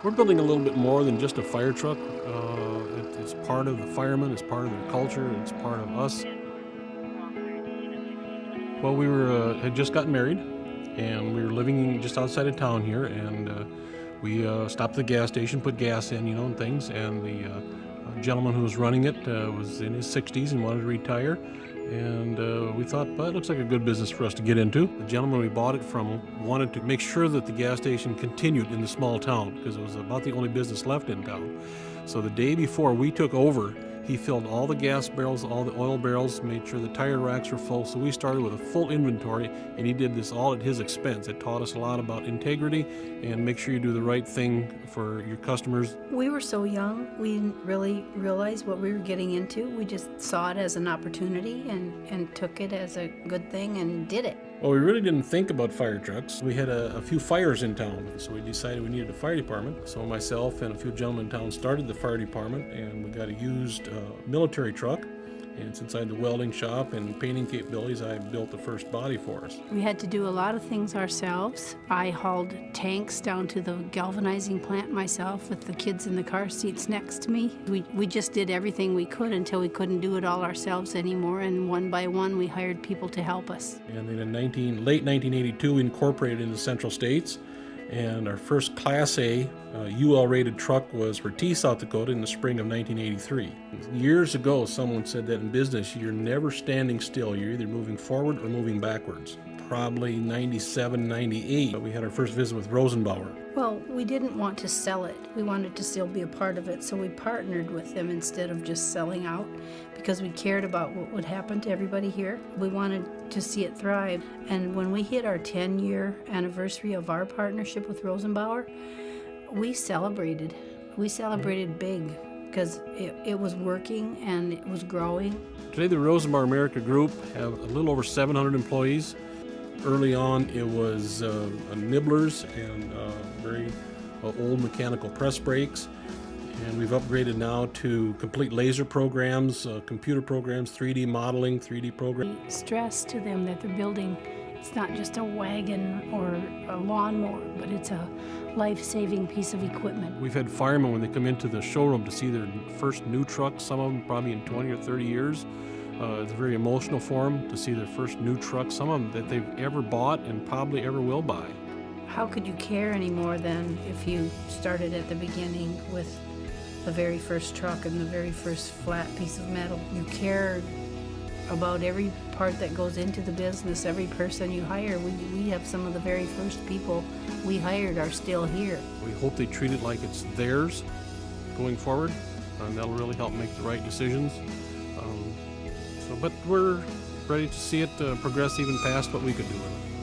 We're building a little bit more than just a fire truck. It's part of the firemen, it's part of their culture, it's part of us. Well, we had just gotten married, and we were living just outside of town here, and we stopped at the gas station, put gas in, and things, and the gentleman who was running it was in his 60s and wanted to retire, and we thought, well, it looks like a good business for us to get into. The gentleman we bought it from wanted to make sure that the gas station continued in the small town, because it was about the only business left in town. So the day before we took over, he filled all the gas barrels, all the oil barrels, made sure the tire racks were full. So we started with a full inventory, and he did this all at his expense. It taught us a lot about integrity and make sure you do the right thing for your customers. We were so young, we didn't really realize what we were getting into. We just saw it as an opportunity and took it as a good thing and did it. Well, we really didn't think about fire trucks. We had a few fires in town, so we decided we needed a fire department. So myself and a few gentlemen in town started the fire department, and we got a used military truck. And since I had the welding shop and painting capabilities, I built the first body for us. We had to do a lot of things ourselves. I hauled tanks down to the galvanizing plant myself with the kids in the car seats next to me. We just did everything we could until we couldn't do it all ourselves anymore, and one by one we hired people to help us. And then in late 1982, we incorporated into Central States. And our first Class A UL rated truck was for T, South Dakota in the spring of 1983. Years ago, someone said that in business, you're never standing still. You're either moving forward or moving backwards. Probably 97, 98, we had our first visit with Rosenbauer. Well, we didn't want to sell it. We wanted to still be a part of it, so we partnered with them instead of just selling out because we cared about what would happen to everybody here. We wanted to see it thrive. And when we hit our 10-year anniversary of our partnership with Rosenbauer, we celebrated. We celebrated big because it was working and it was growing. Today, the Rosenbauer America Group have a little over 700 employees. Early on, it was nibblers and very old mechanical press brakes. And we've upgraded now to complete laser programs, computer programs, 3D modeling, 3D programs. We stress to them that they're building, it's not just a wagon or a lawnmower, but it's a life-saving piece of equipment. We've had firemen when they come into the showroom to see their first new truck, some of them probably in 20 or 30 years. It's very emotional for them to see their first new truck, some of them that they've ever bought and probably ever will buy. How could you care any more than if you started at the beginning with the very first truck and the very first flat piece of metal? You care about every part that goes into the business, every person you hire. We have some of the very first people we hired are still here. We hope they treat it like it's theirs going forward, and that'll really help make the right decisions. But we're ready to see it progress even past what we could do with it.